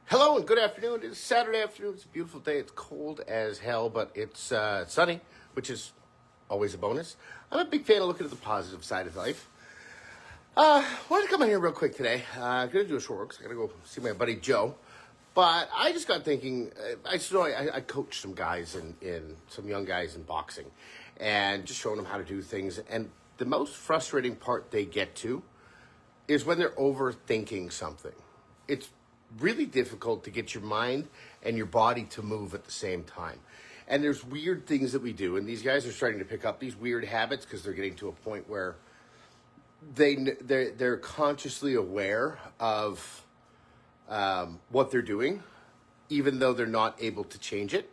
Hello and good afternoon. It's Saturday afternoon. It's a beautiful day. It's cold as hell, but it's sunny, which is always a bonus. I'm a big fan of looking at the positive side of life. Wanted to come in here real quick today. Gonna do a short work, so I gotta go see my buddy Joe. But I just got thinking. I coach some guys in some young guys in boxing, and just showing them how to do things. And the most frustrating part they get to is when they're overthinking something. It's really difficult to get your mind and your body to move at the same time. And there's weird things that we do, and these guys are starting to pick up these weird habits because they're getting to a point where they're consciously aware of what they're doing, even though they're not able to change it.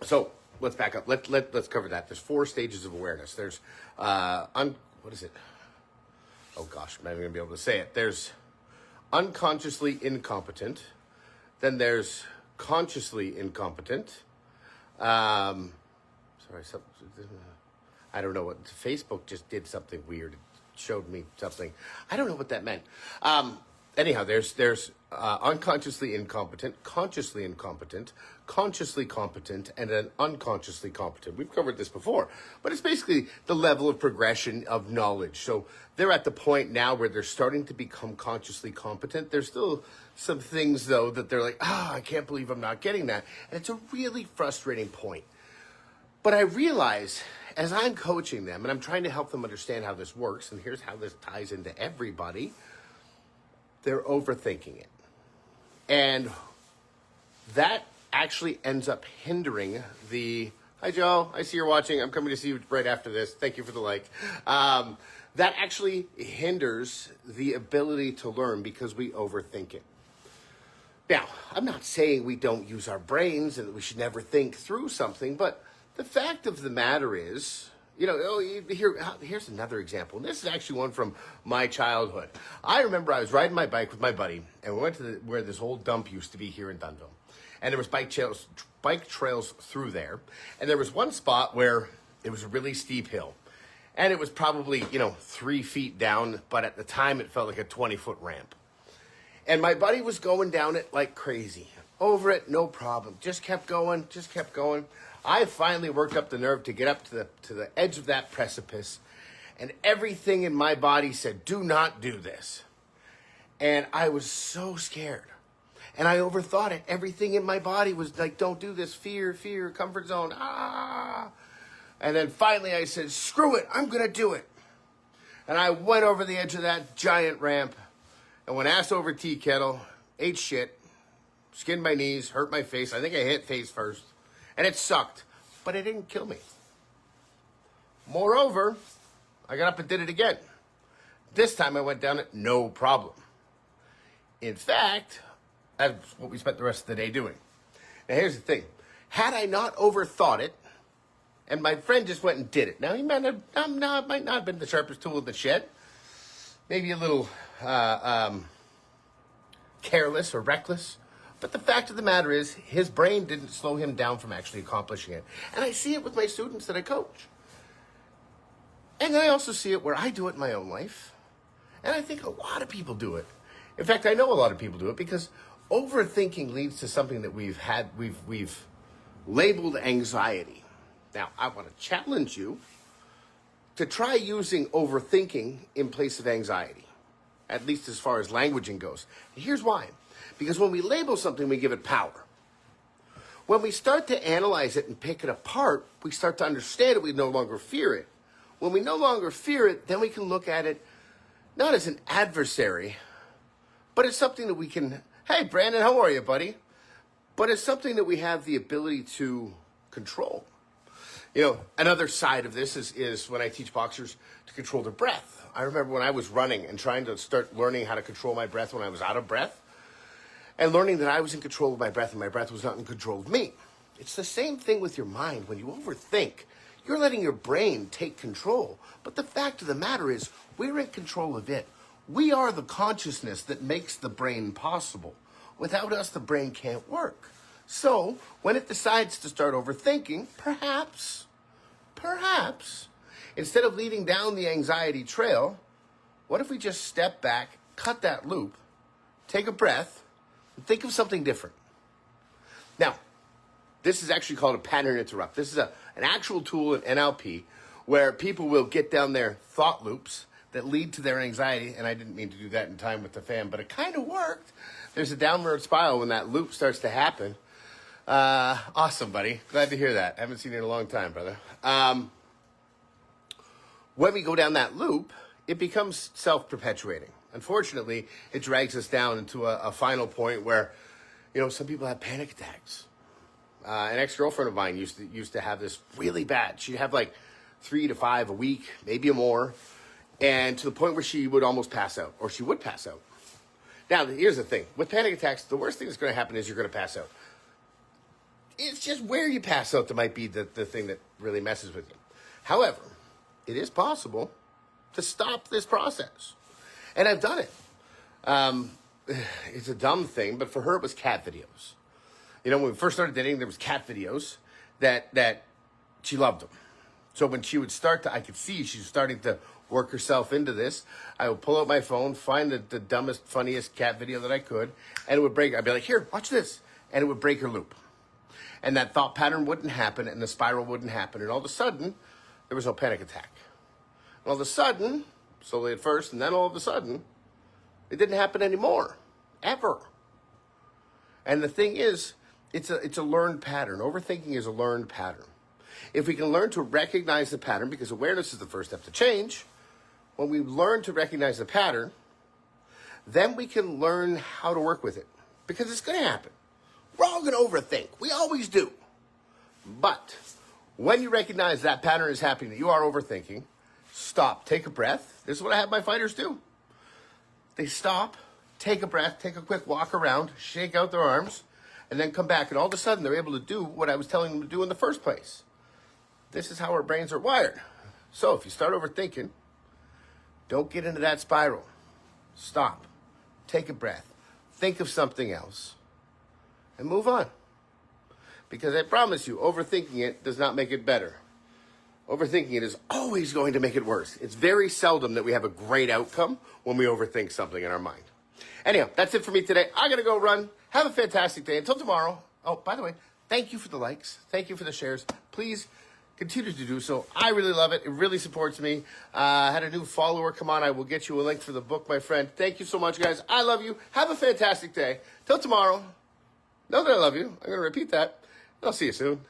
So let's back up. Let's cover that. There's 4 stages of awareness. There's what is it? Oh gosh, I'm not even gonna be able to say it. There's unconsciously incompetent. Then there's consciously incompetent. I don't know what Facebook just did something weird. It showed me something. I don't know what that meant. Anyhow, there's unconsciously incompetent, consciously incompetent, consciously competent, and then unconsciously competent. We've covered this before, but it's basically the level of progression of knowledge. So they're at the point now where they're starting to become consciously competent. There's still some things, though, that they're like, I can't believe I'm not getting that. And it's a really frustrating point. But I realize as I'm coaching them and I'm trying to help them understand how this works, and here's how this ties into everybody, they're overthinking it. And that actually ends up hindering the, hi Joe, I see you're watching. I'm coming to see you right after this. Thank you for the like. That actually hinders the ability to learn because we overthink it. Now, I'm not saying we don't use our brains and that we should never think through something, but the fact of the matter is, here's another example. And this is actually one from my childhood. I remember I was riding my bike with my buddy, and we went to where this old dump used to be here in Dunville. And there was bike trails through there. And there was one spot where it was a really steep hill. And it was probably, 3 feet down, but at the time it felt like a 20-foot ramp. And my buddy was going down it like crazy. Over it, no problem. Just kept going. I finally worked up the nerve to get up to the edge of that precipice, and everything in my body said, do not do this. And I was so scared. And I overthought it. Everything in my body was like, don't do this. Fear, comfort zone. And then finally I said, screw it. I'm going to do it. And I went over the edge of that giant ramp and went ass over tea kettle, ate shit, skinned my knees, hurt my face. I think I hit face first. And it sucked, but it didn't kill me. Moreover, I got up and did it again. This time I went down it, no problem. In fact, that's what we spent the rest of the day doing. Now here's the thing. Had I not overthought it, and my friend just went and did it. Now he might not have been the sharpest tool in the shed. Maybe a little careless or reckless. But the fact of the matter is, his brain didn't slow him down from actually accomplishing it. And I see it with my students that I coach. And then I also see it where I do it in my own life. And I think a lot of people do it. In fact, I know a lot of people do it because overthinking leads to something that we've labeled anxiety. Now, I want to challenge you to try using overthinking in place of anxiety, at least as far as languaging goes. And here's why. Because when we label something, we give it power. When we start to analyze it and pick it apart, we start to understand it. We no longer fear it. When we no longer fear it, then we can look at it not as an adversary, but as something that we can, hey, Brandon, how are you, buddy? But as something that we have the ability to control. Another side of this is when I teach boxers to control their breath. I remember when I was running and trying to start learning how to control my breath when I was out of breath, and learning that I was in control of my breath and my breath was not in control of me. It's the same thing with your mind. When you overthink, you're letting your brain take control. But the fact of the matter is, we're in control of it. We are the consciousness that makes the brain possible. Without us, the brain can't work. So, when it decides to start overthinking, perhaps, instead of leading down the anxiety trail, what if we just step back, cut that loop, take a breath, Think of something different. Now, this is actually called a pattern interrupt. This is an actual tool in NLP where people will get down their thought loops that lead to their anxiety. And I didn't mean to do that in time with the fan, but it kind of worked. There's a downward spiral when that loop starts to happen. Awesome, buddy. Glad to hear that. I haven't seen you in a long time, brother. When we go down that loop, it becomes self-perpetuating. Unfortunately, it drags us down into a final point where, some people have panic attacks. An ex-girlfriend of mine used to have this really bad. She'd have like 3 to 5 a week, maybe more, and to the point where she would almost pass out, or she would pass out. Now, here's the thing. With panic attacks, the worst thing that's going to happen is you're going to pass out. It's just where you pass out that might be the thing that really messes with you. However, it is possible to stop this process. And I've done it. It's a dumb thing, but for her, it was cat videos. When we first started dating, there was cat videos that she loved them. So when she would I could see she was starting to work herself into this. I would pull out my phone, find the dumbest, funniest cat video that I could, and it would break. I'd be like, here, watch this. And it would break her loop. And that thought pattern wouldn't happen, and the spiral wouldn't happen. And all of a sudden, there was no panic attack. And all of a sudden, slowly at first, and then all of a sudden, it didn't happen anymore. Ever. And the thing is, it's a learned pattern. Overthinking is a learned pattern. If we can learn to recognize the pattern, because awareness is the first step to change, when we learn to recognize the pattern, then we can learn how to work with it. Because it's going to happen. We're all going to overthink. We always do. But when you recognize that pattern is happening, that you are overthinking, stop, take a breath. This is what I have my fighters do. They stop, take a breath, take a quick walk around, shake out their arms, and then come back. And all of a sudden, they're able to do what I was telling them to do in the first place. This is how our brains are wired. So if you start overthinking, don't get into that spiral. Stop. Take a breath. Think of something else. And move on. Because I promise you, overthinking it does not make it better. Overthinking it is always going to make it worse. It's very seldom that we have a great outcome when we overthink something in our mind. Anyhow, that's it for me today. I got to go run. Have a fantastic day. Until tomorrow. Oh, by the way, thank you for the likes. Thank you for the shares. Please continue to do so. I really love it. It really supports me. I had a new follower come on. I will get you a link for the book, my friend. Thank you so much, guys. I love you. Have a fantastic day. Till tomorrow. Know that I love you. I'm going to repeat that. I'll see you soon.